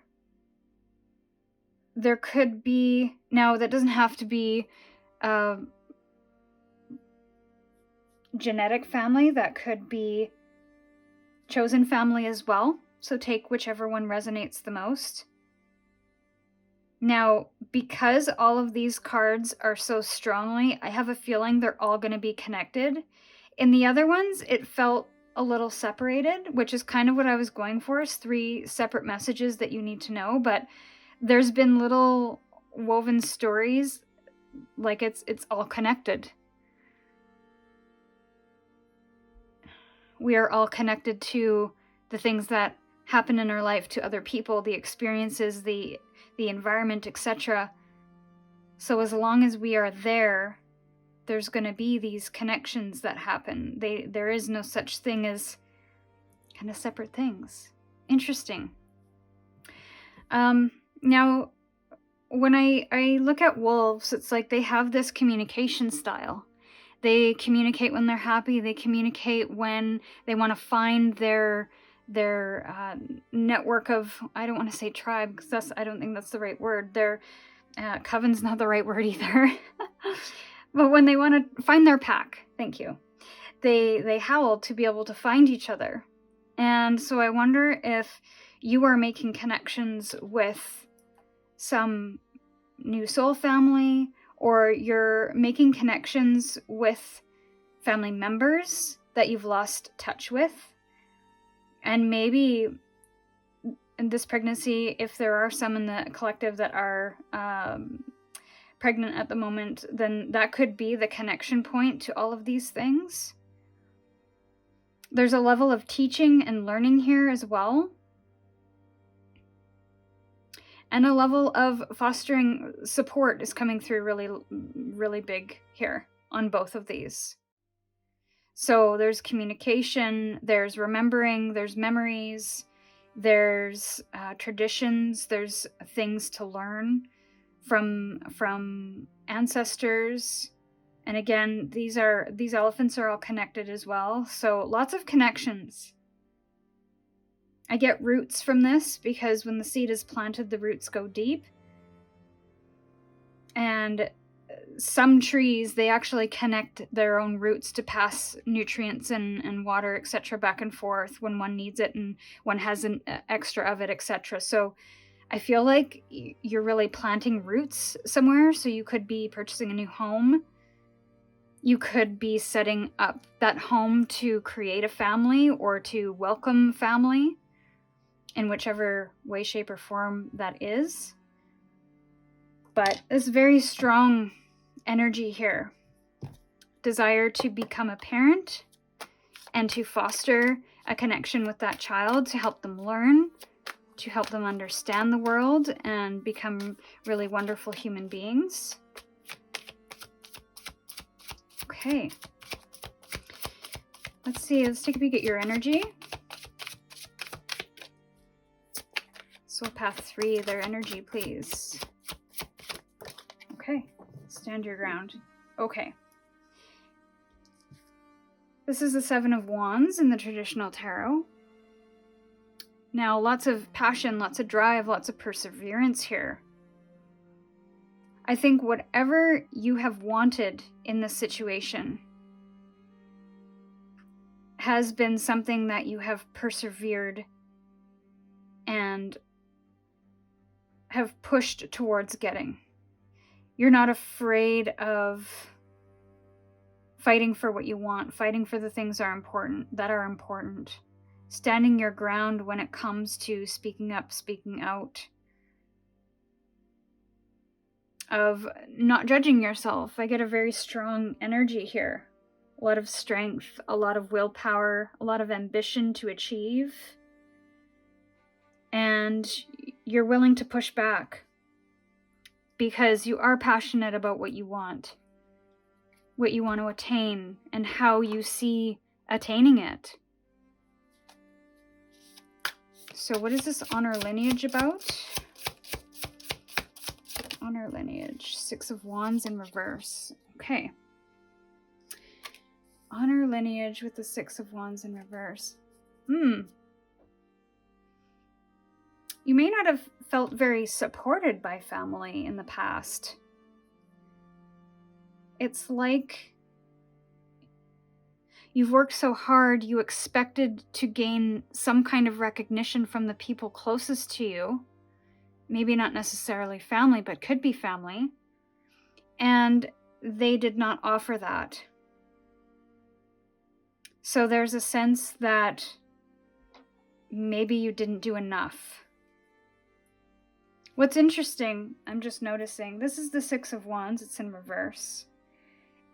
There could be, now that doesn't have to be genetic family, that could be chosen family as well. So take whichever one resonates the most. Now, because all of these cards are so strongly, I have a feeling they're all going to be connected. In the other ones, it felt a little separated, which is kind of what I was going for, is 3 separate messages that you need to know. But there's been little woven stories, like it's all connected. We are all connected to the things that happen in our life, to other people, the experiences, the environment, etc. So as long as we are there, there's going to be these connections that happen. There is no such thing as kind of separate things. Interesting. Now, when I look at wolves, it's like they have this communication style. They communicate when they're happy. They communicate when they want to find their network of, I don't want to say tribe, because I don't think that's the right word. Their coven's not the right word either. But when they want to find their pack, thank you, they howl to be able to find each other. And so I wonder if you are making connections with some new soul family, or you're making connections with family members that you've lost touch with. And maybe in this pregnancy, if there are some in the collective that are pregnant at the moment, then that could be the connection point to all of these things. There's a level of teaching and learning here as well. And a level of fostering support is coming through really, really big here on both of these. So there's communication, there's remembering, there's memories, there's traditions, there's things to learn from ancestors. And again, these elephants are all connected as well. So lots of connections. I get roots from this because when the seed is planted, the roots go deep. And some trees, they actually connect their own roots to pass nutrients and water, etc., back and forth when one needs it and one has an extra of it, etc. So I feel like you're really planting roots somewhere. So you could be purchasing a new home. You could be setting up that home to create a family or to welcome family in whichever way, shape, or form that is. But this very strong energy here. Desire to become a parent and to foster a connection with that child, to help them learn, to help them understand the world and become really wonderful human beings. Okay. Let's see, let's take a peek at your energy. Soul Path 3, their energy, please. Okay, stand your ground. Okay. This is the Seven of Wands in the traditional tarot. Now, lots of passion, lots of drive, lots of perseverance here. I think whatever you have wanted in this situation has been something that you have persevered and have pushed towards getting. You're not afraid of fighting for what you want, fighting for the things that are important, standing your ground when it comes to speaking up, speaking out, of not judging yourself. I get a very strong energy here. A lot of strength, a lot of willpower, a lot of ambition to achieve. And you're willing to push back because you are passionate about what you want to attain, and how you see attaining it. So what is this honor lineage about? Honor lineage, Six of Wands in reverse. Okay. Honor lineage with the Six of Wands in reverse. You may not have felt very supported by family in the past. It's like you've worked so hard, you expected to gain some kind of recognition from the people closest to you. Maybe not necessarily family, but could be family. And they did not offer that. So there's a sense that maybe you didn't do enough. What's interesting, I'm just noticing, this is the Six of Wands, it's in reverse.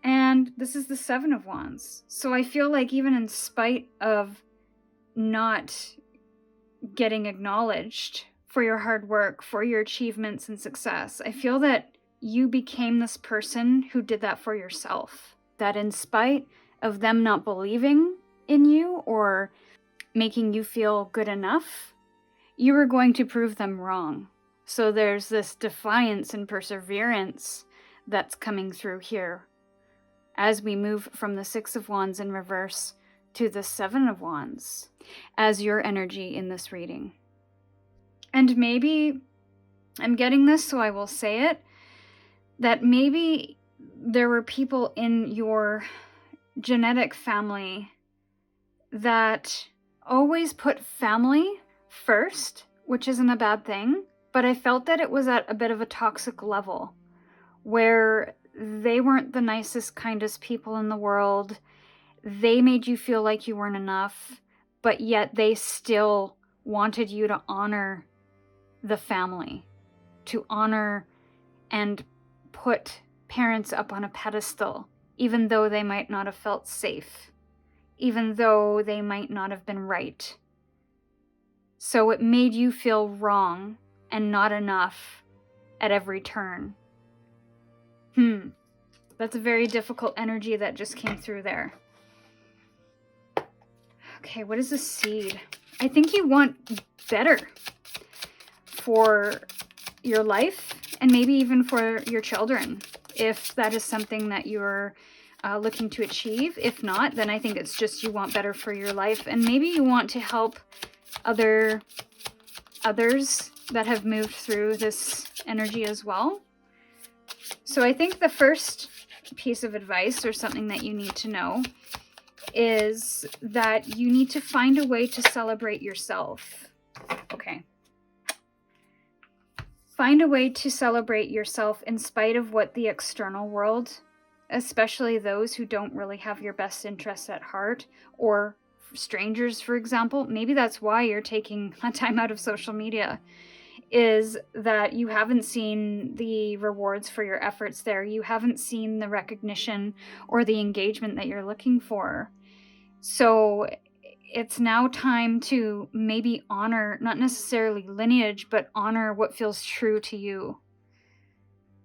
And this is the Seven of Wands. So I feel like even in spite of not getting acknowledged for your hard work, for your achievements and success, I feel that you became this person who did that for yourself. That in spite of them not believing in you or making you feel good enough, you were going to prove them wrong. So there's this defiance and perseverance that's coming through here as we move from the Six of Wands in reverse to the Seven of Wands as your energy in this reading. And maybe, I'm getting this, so I will say it, that maybe there were people in your genetic family that always put family first, which isn't a bad thing, but I felt that it was at a bit of a toxic level where they weren't the nicest, kindest people in the world. They made you feel like you weren't enough, but yet they still wanted you to honor the family, to honor and put parents up on a pedestal, even though they might not have felt safe, even though they might not have been right. So it made you feel wrong and not enough at every turn. That's a very difficult energy that just came through there. Okay, what is a seed? I think you want better for your life and maybe even for your children, if that is something that you're looking to achieve. If not, then I think it's just you want better for your life, and maybe you want to help others that have moved through this energy as well. So I think the first piece of advice, or something that you need to know, is that you need to find a way to celebrate yourself. Okay. Find a way to celebrate yourself in spite of what the external world, especially those who don't really have your best interests at heart, or strangers, for example. Maybe that's why you're taking time out of social media, is that you haven't seen the rewards for your efforts there. You haven't seen the recognition or the engagement that you're looking for. So it's now time to maybe honor, not necessarily lineage, but honor what feels true to you.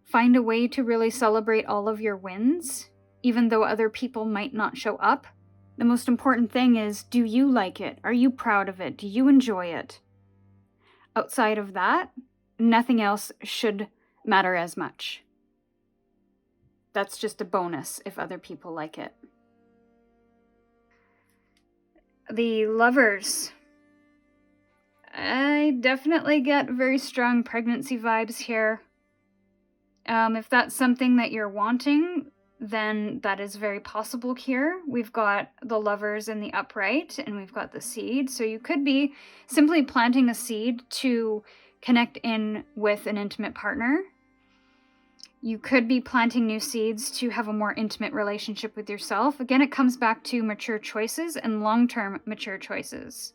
Find a way to really celebrate all of your wins, even though other people might not show up. The most important thing is, do you like it? Are you proud of it? Do you enjoy it? Outside of that, nothing else should matter as much. That's just a bonus if other people like it. The Lovers. I definitely get very strong pregnancy vibes here. If that's something that you're wanting, then that is very possible here. We've got the Lovers in the upright, and we've got the seed. So you could be simply planting a seed to connect in with an intimate partner. You could be planting new seeds to have a more intimate relationship with yourself. Again, it comes back to mature choices and long-term mature choices.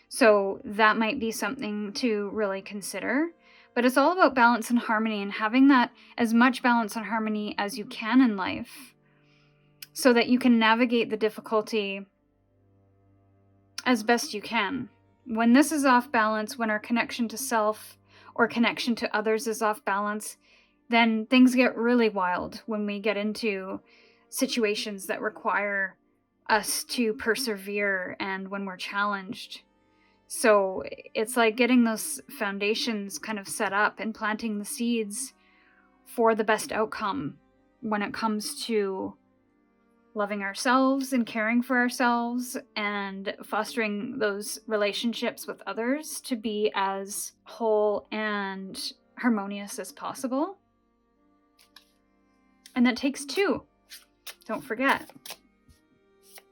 So that might be something to really consider. But it's all about balance and harmony, and having that as much balance and harmony as you can in life so that you can navigate the difficulty as best you can. When this is off balance, when our connection to self or connection to others is off balance, then things get really wild when we get into situations that require us to persevere and when we're challenged. So it's like getting those foundations kind of set up and planting the seeds for the best outcome when it comes to loving ourselves and caring for ourselves and fostering those relationships with others to be as whole and harmonious as possible. And that takes two. Don't forget.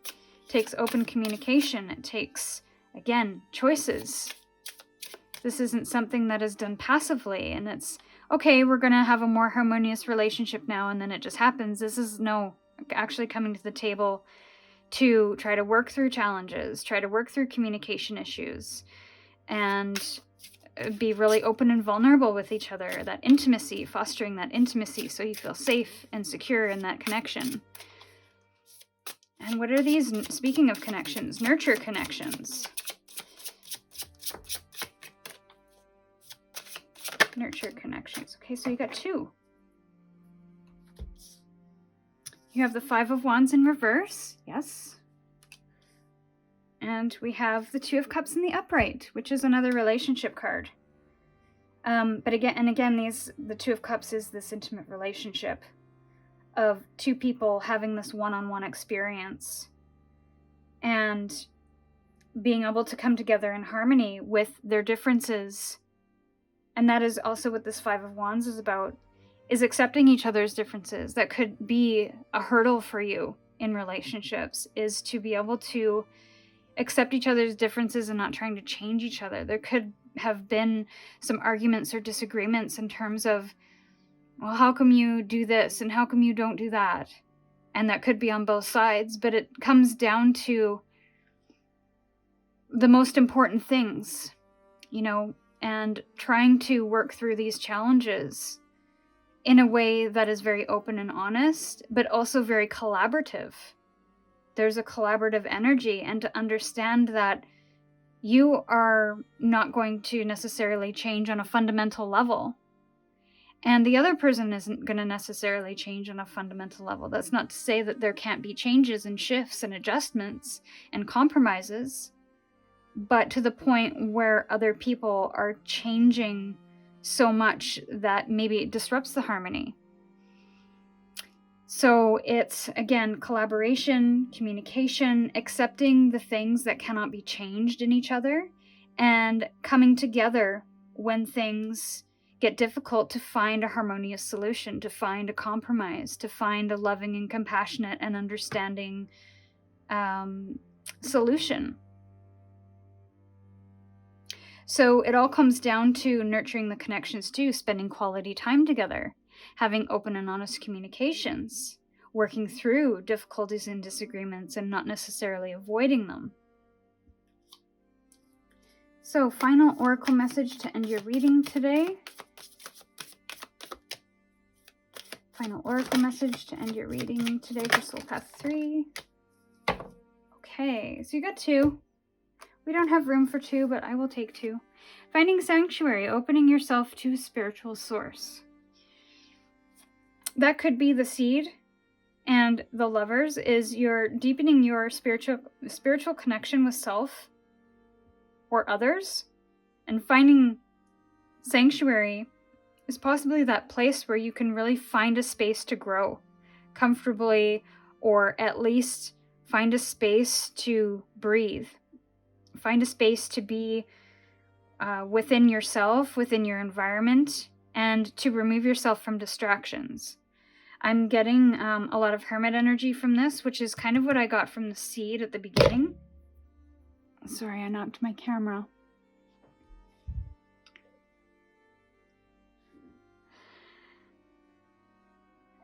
It takes open communication. It takes, again, choices. This isn't something that is done passively, and it's, okay, we're going to have a more harmonious relationship now, and then it just happens. This is, no, actually coming to the table to try to work through challenges, try to work through communication issues, and be really open and vulnerable with each other. That intimacy, fostering that intimacy so you feel safe and secure in that connection. And what are these? Speaking of connections, nurture connections. Nurture connections. Okay, so you got two. You have the Five of Wands in reverse, yes. And we have the Two of Cups in the upright, which is another relationship card. But again, the Two of Cups is this intimate relationship of two people having this one-on-one experience and being able to come together in harmony with their differences. And that is also what this Five of Wands is about, is accepting each other's differences. That could be a hurdle for you in relationships, is to be able to accept each other's differences and not trying to change each other. There could have been some arguments or disagreements in terms of, well, how come you do this and how come you don't do that? And that could be on both sides, but it comes down to the most important things, and trying to work through these challenges in a way that is very open and honest, but also very collaborative. There's a collaborative energy, and to understand that you are not going to necessarily change on a fundamental level, and the other person isn't going to necessarily change on a fundamental level. That's not to say that there can't be changes and shifts and adjustments and compromises, but to the point where other people are changing so much that maybe it disrupts the harmony. So it's, again, collaboration, communication, accepting the things that cannot be changed in each other, and coming together when things get difficult to find a harmonious solution, to find a compromise, to find a loving and compassionate and understanding solution. So it all comes down to nurturing the connections too, spending quality time together, having open and honest communications, working through difficulties and disagreements and not necessarily avoiding them. So, final oracle message to end your reading today. Final oracle message to end your reading today for Soul Path 3. Okay, so you got 2. We don't have room for 2, but I will take 2. Finding sanctuary, opening yourself to spiritual source. That could be the seed, and the Lovers is you're deepening your spiritual connection with self or others, and finding sanctuary is possibly that place where you can really find a space to grow comfortably, or at least find a space to breathe. Find a space to be within yourself, within your environment, and to remove yourself from distractions. I'm getting a lot of hermit energy from this, which is kind of what I got from the seed at the beginning. Sorry, I knocked my camera.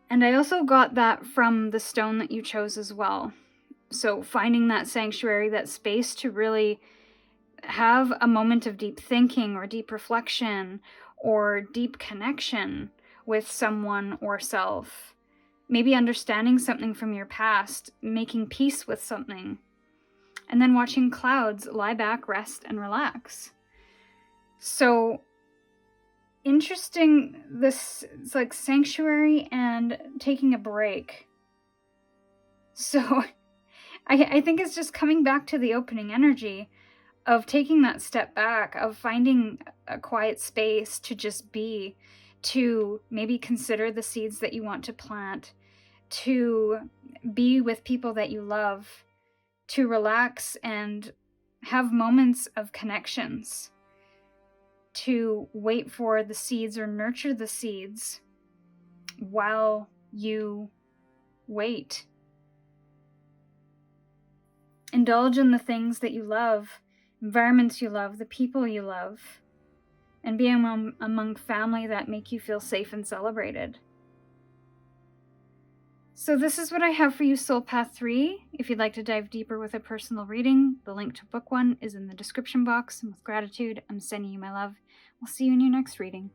And I also got that from the stone that you chose as well. So finding that sanctuary, that space to really have a moment of deep thinking or deep reflection or deep connection with someone or self. Maybe understanding something from your past, making peace with something, and then watching clouds, lie back, rest, and relax. So interesting, it's like sanctuary and taking a break. So I think it's just coming back to the opening energy of taking that step back, of finding a quiet space to just be, to maybe consider the seeds that you want to plant, to be with people that you love, to relax and have moments of connections, to wait for the seeds or nurture the seeds while you wait. Indulge in the things that you love, environments you love, the people you love, and be among family that make you feel safe and celebrated. So this is what I have for you, Soul Path 3. If you'd like to dive deeper with a personal reading, the link to book one is in the description box. And with gratitude, I'm sending you my love. We'll see you in your next reading.